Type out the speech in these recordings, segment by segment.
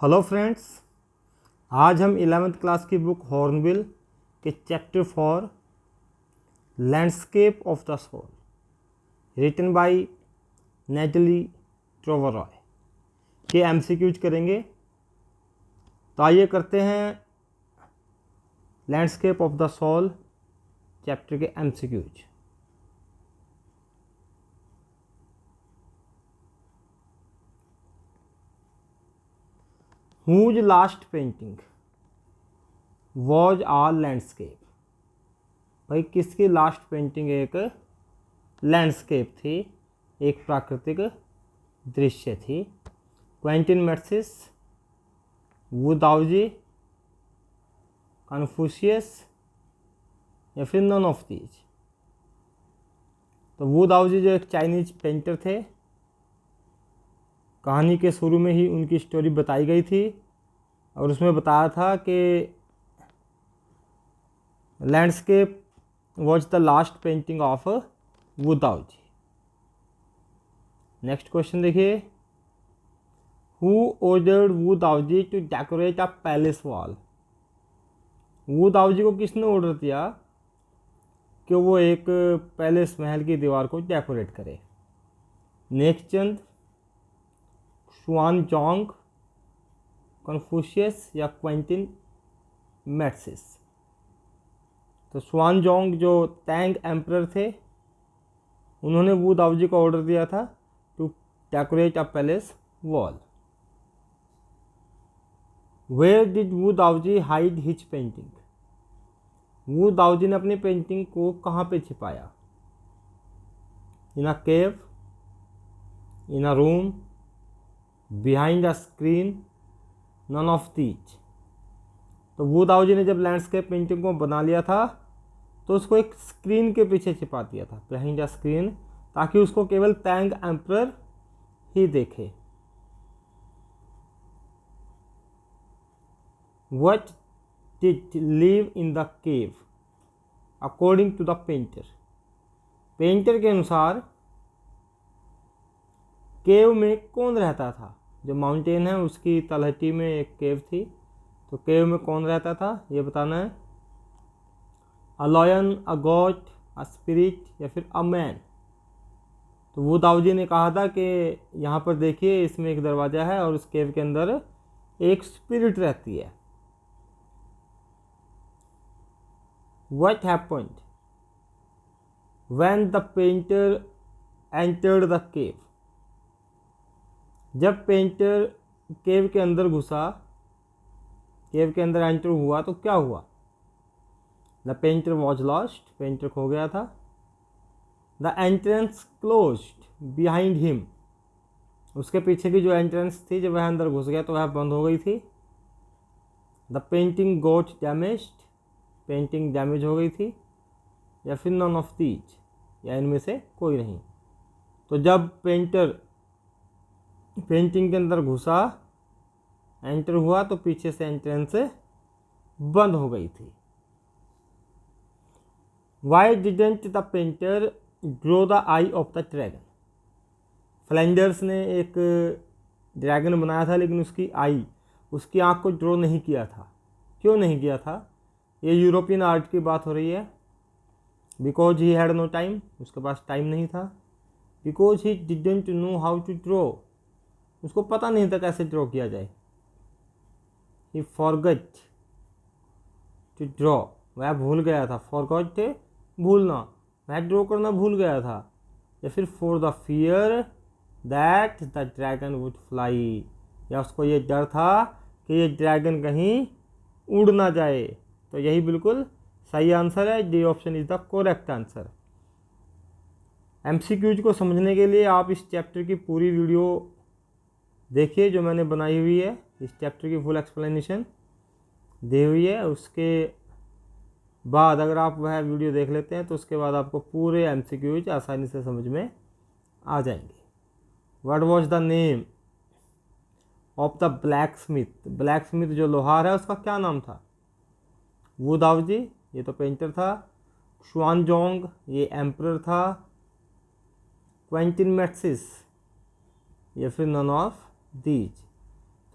Hello friends, आज हम 11th class की बुक हॉर्नबिल के chapter 4 landscape of the soul written by Nathalie Trouveroy के एमसीक्यूज करेंगे। तो आइए करते हैं landscape of the soul chapter के MCQs. Whose last painting was a landscape? भाई किसकी लास्ट पेंटिंग एक लैंडस्केप थी, एक प्राकृतिक दृश्य थी। क्वेंटिन मैट्सिस, वू दाओजी, कन्फ्यूशियस या फिर नन ऑफ दीज। तो वू दाओजी जो एक चाइनीज पेंटर थे, कहानी के शुरू में ही उनकी स्टोरी बताई गई थी और उसमें बताया था कि landscape was the last painting of Wu Daozi. Next question देखिए, who ordered Wu Daozi to decorate a palace wall? Wu Daozi को किसने ऑर्डर दिया कि वो एक पैलेस महल की दीवार को डेकोरेट करे? नेकचंद, शुआनजोंग, कन्फ्यूशियस या क्वेंटिन मैट्सिस। तो शुआनजोंग जो तैंग एम्परर थे, उन्होंने वू दाओजी को ऑर्डर दिया था to decorate a palace wall. Where did Wu Daozi hide his painting? Wu Daozi ने अपनी पेंटिंग को कहाँ पे छिपाया? In a cave, in a room, behind a screen, none of these. तो वू दाओजी ने जब लैंडस्केप पेंटिंग को बना लिया था तो उसको एक स्क्रीन के पीछे छिपा दिया था, बिहाइंड अ स्क्रीन, ताकि उसको केवल तैंग एम्परर ही देखे। What did live in the cave according to the painter? Painter के अनुसार केव में कौन रहता था? जो माउंटेन है उसकी तलहटी में एक केव थी, तो केव में कौन रहता था ये बताना है। A lion, a God, a spirit या फिर अ मैन। तो वो दाऊजी ने कहा था कि यहाँ पर देखिए, इसमें एक दरवाज़ा है और उस केव के अंदर एक स्पिरिट रहती है। What happened when the painter entered the cave? जब पेंटर केव के अंदर घुसा, केव के अंदर एंटर हुआ, तो क्या हुआ? The painter was lost, painter खो गया था। The entrance closed behind him, उसके पीछे की जो एंट्रेंस थी, जब वह अंदर घुस गया तो वह बंद हो गई थी। The painting got damaged, painting damage हो गई थी। या फिर नन ऑफ दीज, या इनमें से कोई नहीं। तो जब पेंटर पेंटिंग के अंदर घुसा, एंटर हुआ, तो पीछे से एंट्रेंस बंद हो गई थी। Why didn't the painter draw the I of the dragon? Flanders ने एक ड्रैगन बनाया था, लेकिन उसकी आई, उसकी आँख को ड्रॉ नहीं किया था। क्यों नहीं किया था? ये यूरोपियन आर्ट की बात हो रही है। Because he had no time, उसके पास टाइम नहीं था। Because he didn't know how to draw, उसको पता नहीं था कैसे ड्रॉ किया जाए। ही फॉरगेट टू ड्रॉ, वह भूल गया था। फॉरगॉट थे भूलना, वह ड्रॉ करना भूल गया था। या फिर for the fear that the dragon would fly, या उसको ये डर था कि ये ड्रैगन कहीं उड़ ना जाए। तो यही बिल्कुल सही आंसर है। D option is the correct answer. MCQs को समझने के लिए आप इस चैप्टर की पूरी वीडियो देखिए जो मैंने बनाई हुई है। इस चैप्टर की फुल एक्सप्लेनेशन दी हुई है। उसके बाद अगर आप वह वीडियो देख लेते हैं तो उसके बाद आपको पूरे एमसीक्यूज आसानी से समझ में आ जाएंगे। What was the name of the black Smith? Black Smith जो लोहार है, उसका क्या नाम था? वू दाओजी, ये तो पेंटर था। शुआनजोंग, ये एम्परर था। क्वेंटिन मैट्सिस, या फिर नन ऑफ दीज।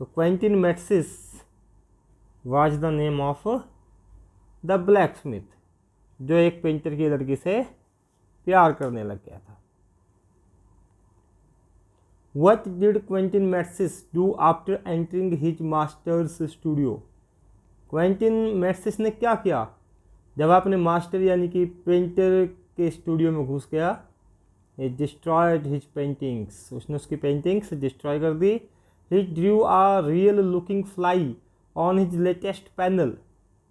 तो Quentin Massys was the name of the blacksmith, जो एक पेंटर की लड़की से प्यार करने लग गया था। What did Quentin Matsys do after entering his master's studio? Quentin Matsys ने क्या किया जब अपने मास्टर यानी कि पेंटर के स्टूडियो में घुस गया? He destroyed his paintings, उसने उसकी पेंटिंग्स डिस्ट्रॉय कर दी। He drew a real looking fly on his latest panel,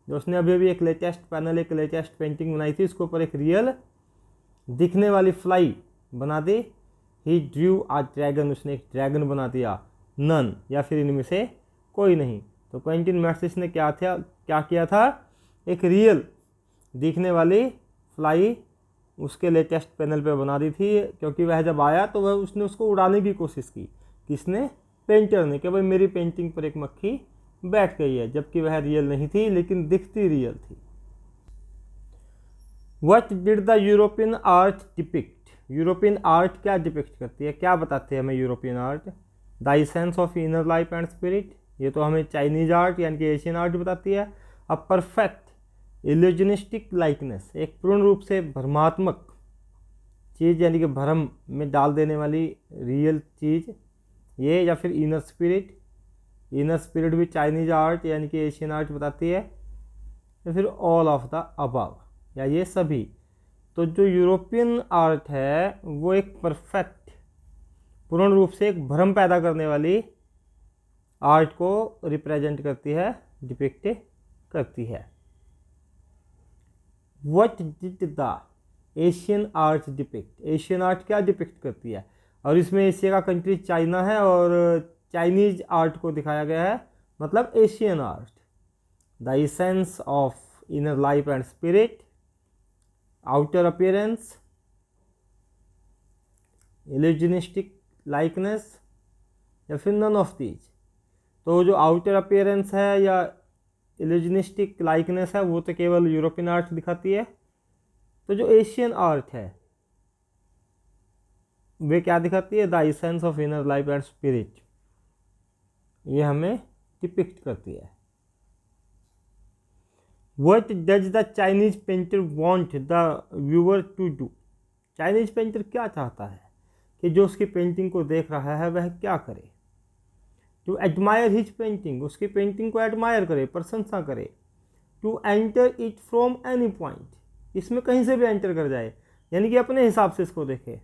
जो उसने अभी अभी एक लेटेस्ट पैनल, एक लेटेस्ट पेंटिंग बनाई थी, उसके ऊपर एक रियल दिखने वाली फ्लाई बना दी। ही ड्रू आ ड्रैगन, उसने एक ड्रैगन बना दिया। नन, या फिर इनमें से कोई नहीं। तो क्वेंटिन मैट्सिस ने क्या किया था? एक रियल दिखने वाली फ्लाई उसके लेटेस्ट पैनल पे बना दी थी, क्योंकि वह जब आया तो वह उसने उसको उड़ाने की कोशिश की। किसने? पेंटर ने, कि भाई मेरी पेंटिंग पर एक मक्खी बैठ गई है, जबकि वह रियल नहीं थी लेकिन दिखती रियल थी। What did the European art depict? European art क्या डिपिक्ट करती है, क्या बताते हैं हमें European art? The essence of inner life and spirit, ये तो हमें चाइनीज आर्ट यानी कि एशियन आर्ट बताती है। अ परफेक्ट इल्यूजनिस्टिक लाइकनेस, एक पूर्ण रूप से भ्रमात्मक चीज़ यानी कि भ्रम में डाल देने वाली रियल चीज़ ये, या फिर इनर स्पिरिट। इनर स्पिरिट भी चाइनीज आर्ट यानी कि एशियन आर्ट बताती है, या फिर ऑल ऑफ द अबव, या ये सभी। तो जो यूरोपियन आर्ट है वो एक परफेक्ट, पूर्ण रूप से एक भ्रम पैदा करने वाली आर्ट को रिप्रेजेंट करती है, डिपिक्ट करती है। What did the Asian art depict? Asian art क्या डिपिक्ट करती है? और इसमें एशिया का कंट्री चाइना है और चाइनीज आर्ट को दिखाया गया है, मतलब Asian art. The essence of inner life and spirit, outer appearance, illusionistic likeness, या फिर नन ऑफ दीज। तो जो आउटर अपीयरेंस है या इल्यूजनिस्टिक लाइकनेस है वो तो केवल यूरोपियन आर्ट दिखाती है। तो जो एशियन आर्ट है वे क्या दिखाती है? The essence of inner life and spirit, ये हमें डिपिक्ट करती है। What does the Chinese painter want the viewer to do? Chinese painter क्या चाहता है कि जो उसकी पेंटिंग को देख रहा है वह क्या करे? टू एडमायर हिज पेंटिंग, उसकी पेंटिंग को एडमायर करे, प्रशंसा करे। To enter it from any point, इसमें कहीं से भी एंटर कर जाए, यानी कि अपने हिसाब से इसको देखे।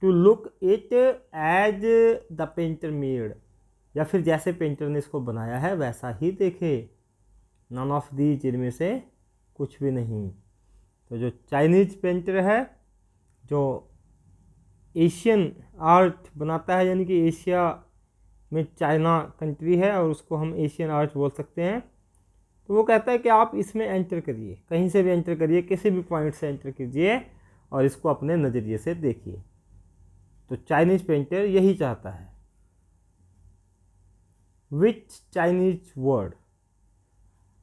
To look it as the painter made, या फिर जैसे पेंटर ने इसको बनाया है वैसा ही देखे। नन ऑफ दीज, इनमें से कुछ भी नहीं। तो जो चाइनीज पेंटर है जो एशियन आर्ट बनाता है, यानी कि एशिया में चाइना कंट्री है और उसको हम एशियन आर्ट बोल सकते हैं, तो वो कहता है कि आप इसमें एंटर करिए, कहीं से भी एंटर करिए, किसी भी पॉइंट से एंटर कीजिए और इसको अपने नज़रिए से देखिए। तो चाइनीज पेंटर यही चाहता है। Which Chinese word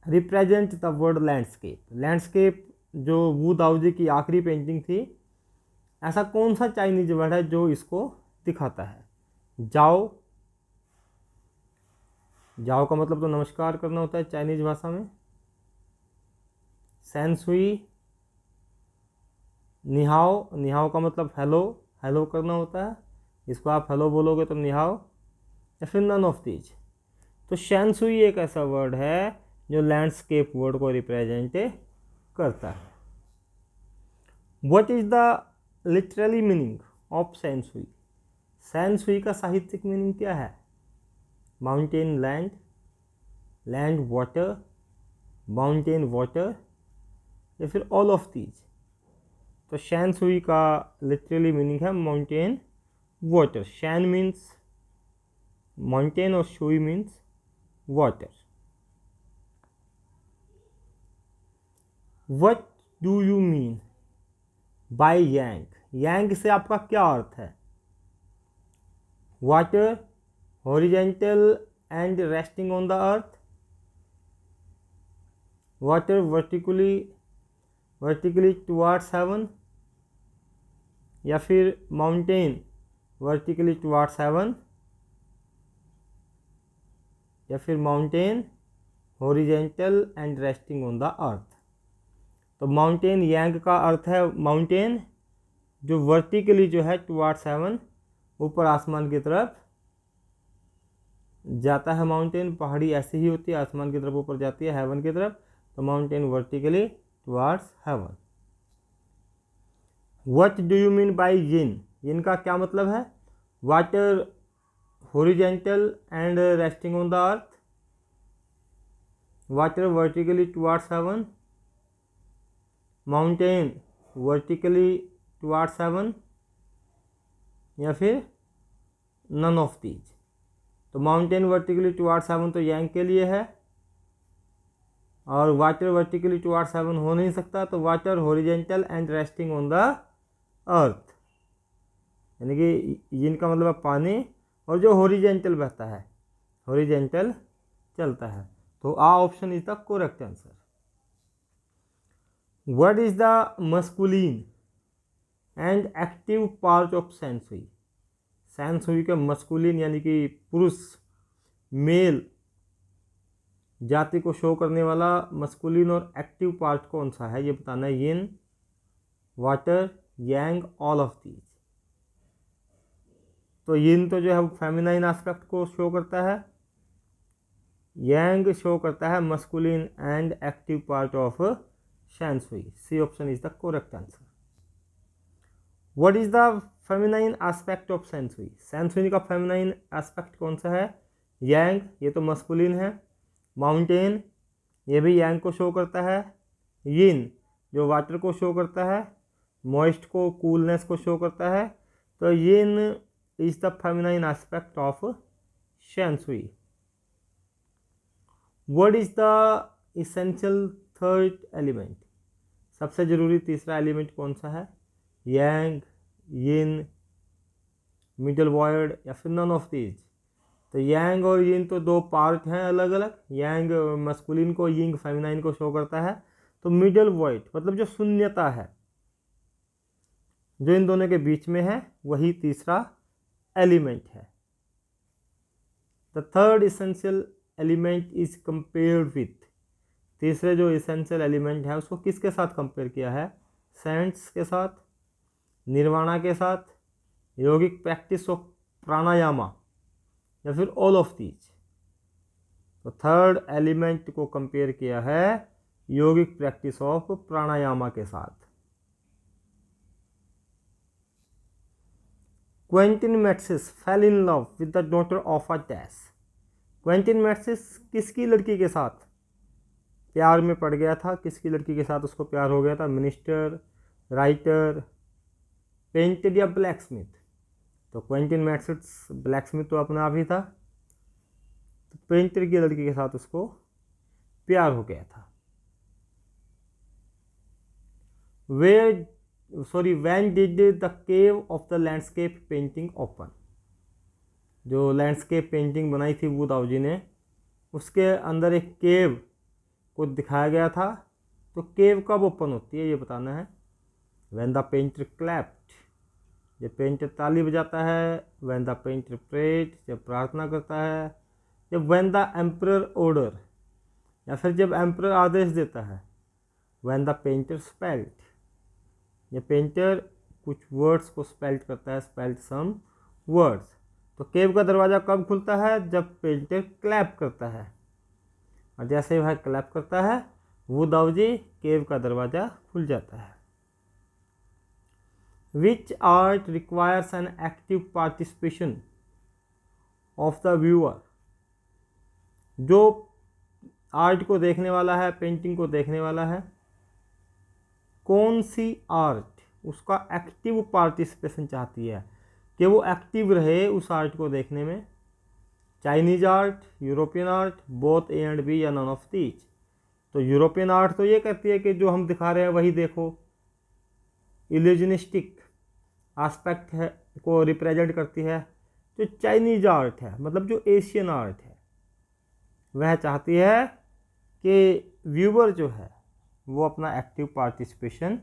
represent the word landscape? Landscape जो वू दाओजी की आखिरी पेंटिंग थी, ऐसा कौन सा चाइनीज वर्ड है जो इसको दिखाता है? जाओ, जाओ का मतलब तो नमस्कार करना होता है चाइनीज भाषा में। सैनसुई, निहाओ, निहाओ का मतलब हेलो, हेलो करना होता है, इसको आप हेलो बोलोगे तो निहाओ, या फिर नन ऑफ दीज। तो शैनसुई एक ऐसा वर्ड है जो लैंडस्केप वर्ड को रिप्रेजेंट करता है। What is the literally meaning of shanshui? Shanshui का साहित्यिक मीनिंग क्या है? Mountain land, land water, mountain water, या फिर ऑल ऑफ दीज। तो शैनसुई का लिटरली मीनिंग है mountain water. Shan means mountain और shui means water. What do you mean by yang? yang से आपका क्या अर्थ है? Water, horizontal and resting on the earth. Water vertically towards heaven, या फिर mountain vertically towards heaven, या फिर mountain horizontal and resting on the अर्थ। तो माउंटेन यांग का अर्थ है माउंटेन जो वर्टिकली जो है टुवार्ड्स हेवन, ऊपर आसमान की तरफ जाता है। माउंटेन पहाड़ी ऐसी ही होती है, आसमान की तरफ ऊपर जाती है, हेवन की तरफ। तो mountain vertically towards heaven. What do you mean by yin? Yin का क्या मतलब है? Water horizontal and resting on the earth, water vertically towards heaven, mountain vertically towards heaven, या फिर नन ऑफ दीज। तो माउंटेन वर्टिकली टुवार्ड्स हेवन तो yang के लिए है, और वाटर वर्टिकली टुवार्ड्स हेवन हो नहीं सकता। तो water horizontal and resting on the अर्थ, यानी कि जिनका मतलब है पानी, और जो हॉरिजेंटल बहता है, हॉरिजेंटल चलता है। तो A option is the correct answer. What is the masculine and active part of Sansui? Shanshui के मस्कुलिन यानी कि पुरुष, मेल जाति को शो करने वाला मस्कुलिन और एक्टिव पार्ट कौन सा है, ये बताना है। Yin, water, yang, all of these. तो यिन तो जो है फेमिनाइन एस्पेक्ट को शो करता है, यांग शो करता है masculine and active part of sensui. C option is the correct answer. What is the feminine aspect of Sansui? Sensui का फेमिनाइन एस्पेक्ट कौन सा है? यांग, ये तो मस्कुलिन है। माउंटेन, ये भी यांग को शो करता है। यिन जो वाटर को शो करता है, मॉइस्ट को, कूलनेस को शो करता है। तो yin is the feminine aspect of shanshui. What is the essential third element? सबसे जरूरी तीसरा एलिमेंट कौन सा है? यांग, यिन, मिडल वॉइड, या फिर नन ऑफ दीज। तो यांग और यिन तो दो पार्ट हैं अलग अलग। यांग मस्कुलिन को, यिंग फेमिनाइन को शो करता है। तो मिडल वॉइड मतलब जो शून्यता है, जो इन दोनों के बीच में है, वही तीसरा एलिमेंट है। The third essential element is compared with. तीसरे जो इसेंशियल एलिमेंट है उसको किसके साथ कंपेयर किया है? सेंट्स के साथ, निर्वाणा के साथ, योगिक प्रैक्टिस ऑफ प्राणायामा, या फिर ऑल ऑफ दीज। तो थर्ड एलिमेंट को कंपेयर किया है योगिक प्रैक्टिस ऑफ प्राणायामा के साथ। Quentin Matsys fell in love with the daughter of a dash. Quentin Matsys किसकी लड़की के साथ प्यार में पड़ गया था? किसकी लड़की के साथ उसको प्यार हो गया था? मिनिस्टर, राइटर, पेंटर या ब्लैक स्मिथ? तो क्वेंटिन मैट्सिस ब्लैक स्मिथ तो अपना आप ही था, तो पेंटर की लड़की के साथ उसको प्यार हो गया था। When did the cave of the landscape painting open? जो लैंडस्केप पेंटिंग बनाई थी वू दाऊ जी ने, उसके अंदर एक केव को दिखाया गया था। तो केव कब ओपन होती है ये बताना है। व्हेन द पेंटर क्लैप्ड, जब पेंटर ताली बजाता है। व्हेन द पेंटर प्रेड, जब प्रार्थना करता है। जब व्हेन द एम्परर ऑर्डर, या फिर जब एम्परर आदेश देता है। व्हेन द पेंटर स्पेल्ट, ये पेंटर कुछ वर्ड्स को स्पेल्ट करता है, स्पेल्ट सम वर्ड्स। तो केव का दरवाज़ा कब खुलता है? जब पेंटर क्लैप करता है, और जैसे ही वह क्लैप करता है वो दाऊ जी केव का दरवाज़ा खुल जाता है। विच art requires an active participation of the viewer? जो आर्ट को देखने वाला है, पेंटिंग को देखने वाला है, कौन सी आर्ट उसका एक्टिव पार्टिसिपेशन चाहती है कि वो एक्टिव रहे उस आर्ट को देखने में? Chinese art, European art, both A and B, या नन ऑफ दीज? तो यूरोपियन आर्ट तो ये कहती है कि जो हम दिखा रहे हैं वही देखो, इल्यूजनिस्टिक एस्पेक्ट है को रिप्रेजेंट करती है। जो चाइनीज आर्ट है मतलब जो एशियन आर्ट है, वह चाहती है कि व्यूअर जो है वो अपना एक्टिव पार्टिसिपेशन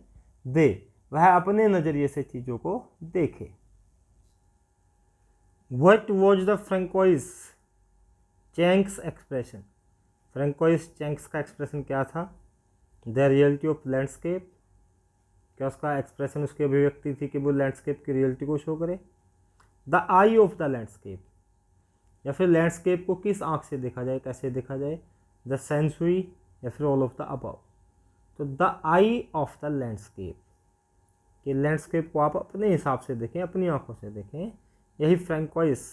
दे, वह अपने नज़रिए से चीज़ों को देखे। What was the Francois Chanx expression, Francois Chanx का एक्सप्रेशन क्या था? द रियलिटी ऑफ लैंडस्केप, क्या उसका एक्सप्रेशन, उसकी अभिव्यक्ति थी कि वो लैंडस्केप की रियलिटी को शो करे। The I of the landscape, या फिर लैंडस्केप को किस आँख से देखा जाए, कैसे देखा जाए, द सेंसुरी या फिर ऑल ऑफ द अबव। तो the I of the landscape, कि लैंडस्केप को आप अपने हिसाब से देखें, अपनी आंखों से देखें, यही फ्रैंकोइस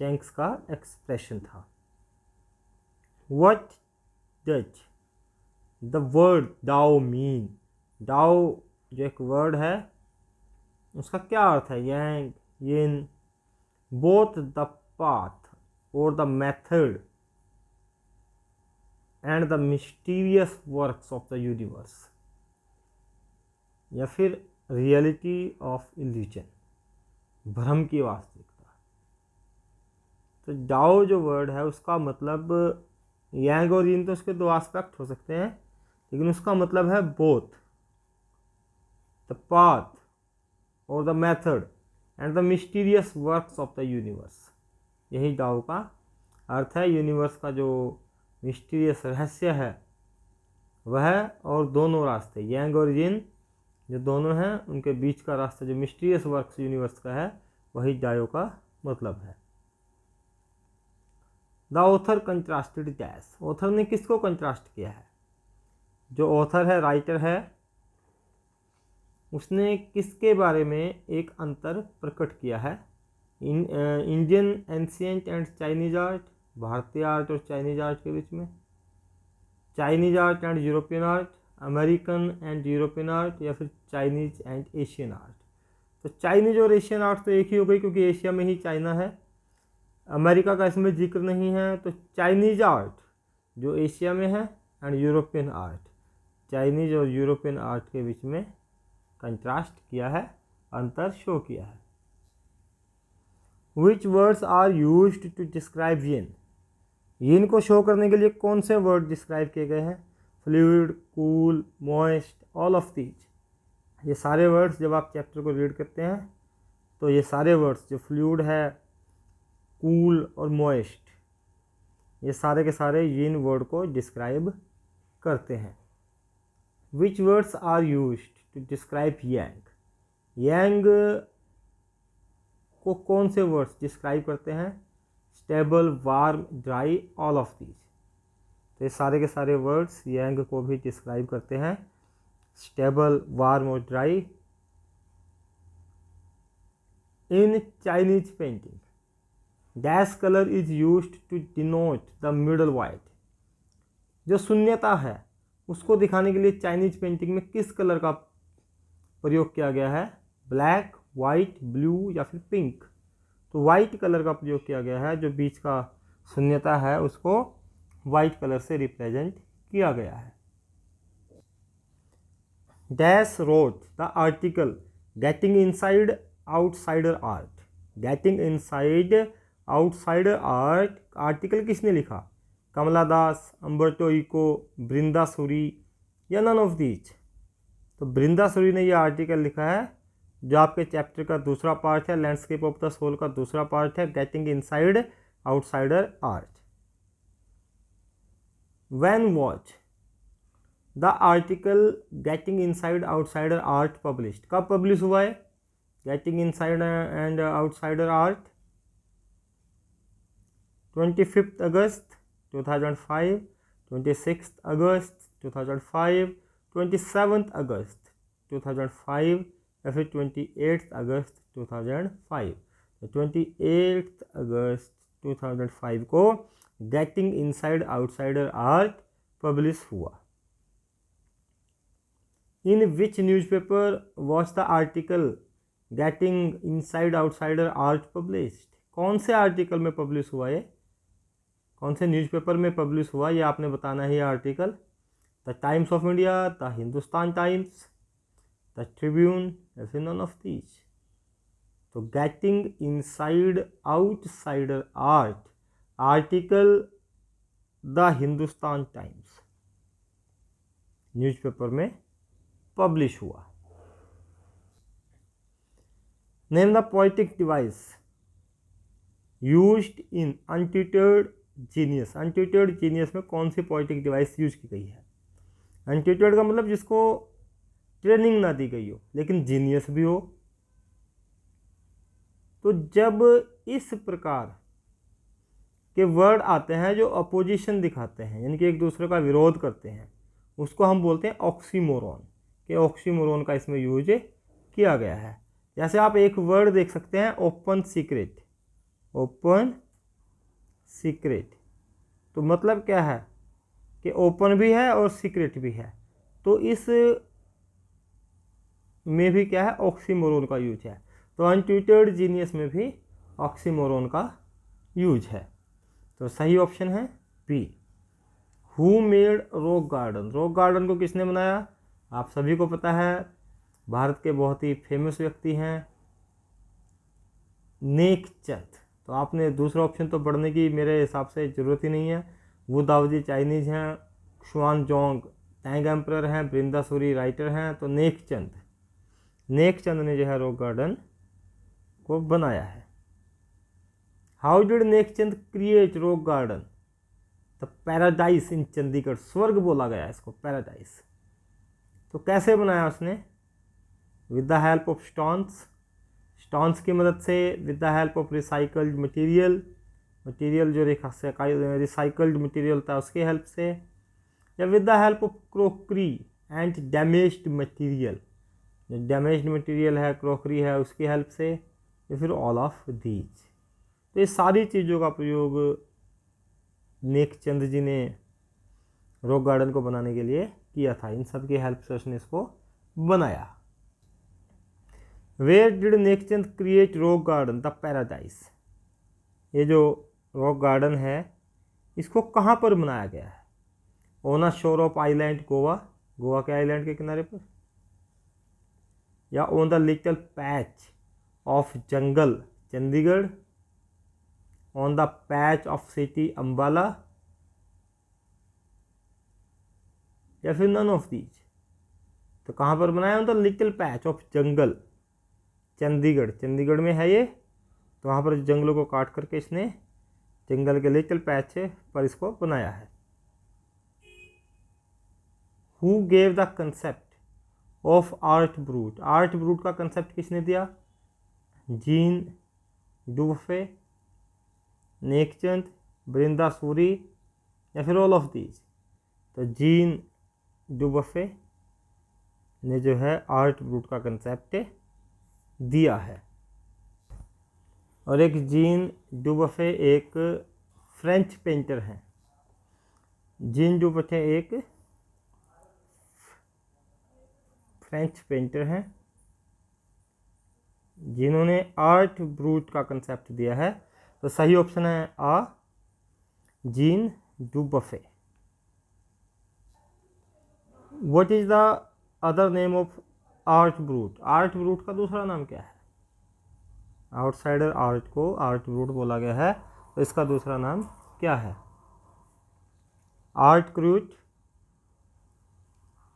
चैंक्स का एक्सप्रेशन था। What does the word Dao mean, Dao जो एक वर्ड है उसका क्या अर्थ है? Yang, yin, both the path और the method and the mysterious works of the universe, या फिर रियलिटी ऑफ इल्यूजन, भ्रम की वास्तविकता। तो डाओ जो वर्ड है उसका मतलब, यांग और यिन तो उसके दो एस्पेक्ट हो सकते हैं, लेकिन उसका मतलब है बोथ द पाथ और the method and the mysterious works of the universe. यही डाओ का अर्थ है। यूनिवर्स का जो मिस्टीरियस रहस्य है वह, और दोनों रास्ते यांग और यिन जो दोनों हैं उनके बीच का रास्ता, जो मिस्टीरियस वर्क्स यूनिवर्स का है, वही डायो का मतलब है। The author contrasted dash, author ने किसको कंट्रास्ट किया है? जो ऑथर है, राइटर है, उसने किसके बारे में एक अंतर प्रकट किया है? Indian ancient and Chinese art, भारतीय आर्ट और चाइनीज आर्ट के बीच में, Chinese art and European art, American and European art, या फिर चाइनीज एंड एशियन आर्ट। तो चाइनीज और एशियन आर्ट तो एक ही हो गई, क्योंकि एशिया में ही चाइना है, अमेरिका का इसमें जिक्र नहीं है। तो चाइनीज आर्ट जो एशिया में है, एंड यूरोपियन आर्ट, चाइनीज और यूरोपियन आर्ट के बीच में कंट्रास्ट किया है, अंतर शो किया है। Which words are used to describe yin, yin को शो करने के लिए कौन से वर्ड डिस्क्राइब किए गए हैं? Fluid, cool, moist, all of these. ये सारे वर्ड्स जब आप चैप्टर को रीड करते हैं तो ये सारे वर्ड्स, जो फ्लूइड है, कूल और मॉइस्ट, ये सारे के सारे यिन वर्ड को डिस्क्राइब करते हैं। Which words are used to describe yang, yang को कौन से वर्ड्स डिस्क्राइब करते हैं? Stable, warm, dry, all of these. तो ये सारे के सारे वर्ड्स यांग को भी डिस्क्राइब करते हैं, स्टेबल, वार्म और dry. In Chinese painting dash colour is used to denote the middle white, जो शून्यता है उसको दिखाने के लिए चाइनीज पेंटिंग में किस कलर का प्रयोग किया गया है? ब्लैक, वाइट, ब्लू या फिर पिंक। तो वाइट कलर का प्रयोग किया गया है, जो बीच का शून्यता है उसको वाइट कलर से रिप्रेजेंट किया गया है। Dash wrote the article getting inside outsider art, getting inside outsider art article किसने लिखा? कमला दास, अम्बर्टो इको, बृंदा सूरी, या नन ऑफ दीज। तो बृंदा सूरी ने यह आर्टिकल लिखा है, जो आपके चैप्टर का दूसरा पार्ट है, लैंडस्केप ऑफ द सोल का दूसरा पार्ट है, getting inside outsider art. When was the article getting inside outsider art published, कब पब्लिश हुआ है getting inside and outsider art? 25 अगस्त 2005, 26 अगस्त 2005, 27 अगस्त 2005 या फिर 28 अगस्त 2005। तो 28 अगस्त 2005 को getting inside outsider art publish हुआ। In which newspaper was the article getting inside outsider art published, कौन से आर्टिकल में पब्लिश हुआ ये, कौन से न्यूज़पेपर में पब्लिश हुआ, ये आपने बताना है। ये article the Times of India, the Hindustan Times, the Tribune या फिर नन ऑफ दीज। तो getting inside outsider art article the Hindustan Times newspaper में पब्लिश हुआ। Name the poetic device used in untutored genius. Untutored genius में कौन सी poetic device use की गई है? अनट्यूटर्ड का मतलब जिसको ट्रेनिंग ना दी गई हो लेकिन जीनियस भी हो। तो जब इस प्रकार के वर्ड आते हैं जो अपोजिशन दिखाते हैं, यानी कि एक दूसरे का विरोध करते हैं, उसको हम बोलते हैं ऑक्सीमोरॉन। कि ऑक्सीमोरॉन का इसमें यूज किया गया है। जैसे आप एक वर्ड देख सकते हैं, ओपन सीक्रेट। ओपन सीक्रेट तो मतलब क्या है कि ओपन भी है और सीक्रेट भी है। तो इस में भी क्या है, ऑक्सीमोरॉन का यूज है। तो अनट्यूटर्ड जीनियस में भी ऑक्सीमोरॉन का यूज है। तो सही ऑप्शन है B. Who made rock garden? Rock garden को किसने बनाया? आप सभी को पता है, भारत के बहुत ही फेमस व्यक्ति हैं नेकचंद। तो आपने दूसरा ऑप्शन तो पढ़ने की मेरे हिसाब से ज़रूरत ही नहीं है। वो दाऊदी चाइनीज़ हैं, शुआनजोंग टैंग एम्परर हैं, बृंदासुरी राइटर हैं। तो नेकचंद ने जो है रॉक गार्डन को बनाया है। How did Nek Chand create rock garden? The paradise in Chandigarh. स्वर्ग बोला गया इसको, पैराडाइज। तो कैसे बनाया उसने? With the help of stones की मदद से, with the help of recycled material जो रिसाइकल्ड मटेरियल था उसकी हेल्प से, या with the help of crockery and damaged material, जो डैमेज्ड मटेरियल है, क्रोकरी है, उसकी हेल्प से, या फिर ऑल ऑफ दीज। तो ये सारी चीज़ों का प्रयोग नेकचंद जी ने रॉक गार्डन को बनाने के लिए किया था। इन सब की हेल्प से उसने इसको बनाया। Where did Nek Chand create rock garden? The paradise. ये जो रॉक गार्डन है इसको कहाँ पर बनाया गया है? ऑन अ शोर ऑफ आइलैंड गोवा, गोवा के आइलैंड के किनारे पर, या on the little patch of jungle Chandigarh, on the patch of city Ambala, या फिर नन ऑफ दीज। तो कहाँ पर बनाया? On the little patch of jungle Chandigarh में है ये। तो वहाँ पर जंगलों को काट करके इसने जंगल के लिटिल पैच पर इसको बनाया है। Who gave the concept of art brut? Art brut का कंसेप्ट किसने दिया? जीन डुबफे, नेकचंद, बृंदासुरी, या फिर ऑल ऑफ दीज। तो जीन डुबफे ने जो है आर्ट ब्रूट का कंसेप्ट दिया है। और एक जीन डुबफे एक फ्रेंच पेंटर हैं। जीन डुबफे एक फ्रेंच पेंटर हैं जिन्होंने आर्ट ब्रूट का कंसेप्ट दिया है। तो सही ऑप्शन है आ, Jean Dubuffet. What is the other name of art brut? Art brut का दूसरा नाम क्या है? आउटसाइडर आर्ट को आर्ट ब्रूट बोला गया है, तो इसका दूसरा नाम क्या है? आर्ट क्रूट,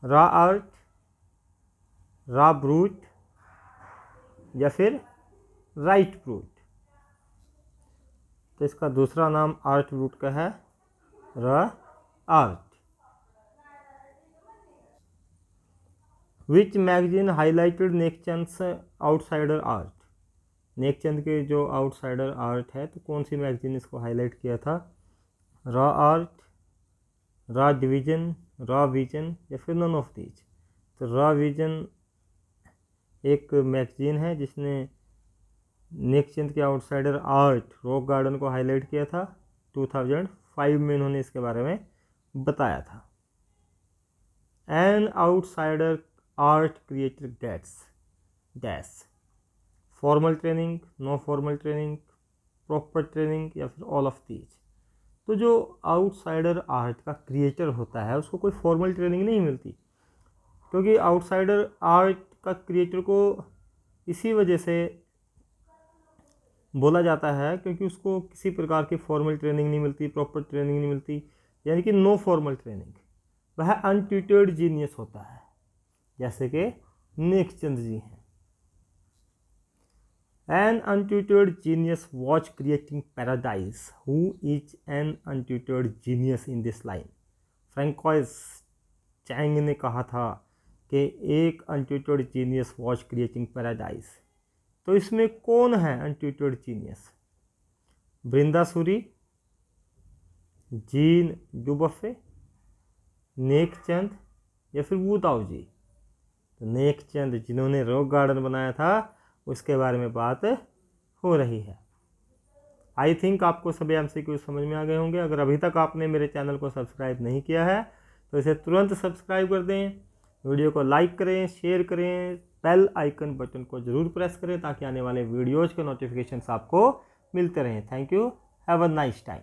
रा आर्ट, रा ब्रूट, या फिर राइट ब्रूट। तो इसका दूसरा नाम आर्ट ब्रूट का है raw art. Which magazine highlighted Nekchand's outsider art? Nekchand के जो आउटसाइडर आर्ट है, तो कौन सी मैगजीन इसको हाईलाइट किया था? रा आर्ट, रा डिवीजन, रा विजन, या फिर नन ऑफ दीज। तो रा विजन एक मैगजीन है जिसने नेकचंद के आउटसाइडर आर्ट रॉक गार्डन को हाईलाइट किया था। 2005 में इन्होंने इसके बारे में बताया था। An outsider art creator gets dash formal training, no formal training, proper training, या फिर ऑल ऑफ दीज। तो जो आउटसाइडर आर्ट का क्रिएटर होता है उसको कोई फॉर्मल ट्रेनिंग नहीं मिलती, क्योंकि आउटसाइडर आर्ट का क्रिएटर को इसी वजह से बोला जाता है क्योंकि उसको किसी प्रकार की फॉर्मल ट्रेनिंग नहीं मिलती, प्रॉपर ट्रेनिंग नहीं मिलती, यानी कि नो फॉर्मल ट्रेनिंग। वह अनट्यूटर्ड जीनियस होता है, जैसे कि नेकचंद जी हैं। An untutored genius was creating paradise. Who is an untutored genius in this line? Francois Cheng ने कहा था कि एक untutored genius was creating paradise. तो इसमें कौन है untutored genius? Brinda Suri, Jean Dubuffet, Nek Chand या फिर वू ताओ जी? तो नेक चंद जिन्होंने रॉक गार्डन बनाया था उसके बारे में बात हो रही है। आई थिंक आपको सभी MCQ समझ में आ गए होंगे। अगर अभी तक आपने मेरे चैनल को सब्सक्राइब नहीं किया है तो इसे तुरंत सब्सक्राइब कर दें, वीडियो को लाइक करें, शेयर करें, बेल आइकन बटन को ज़रूर प्रेस करें ताकि आने वाले वीडियोज़ के नोटिफिकेशंस आपको मिलते रहें। Thank you, have a nice time.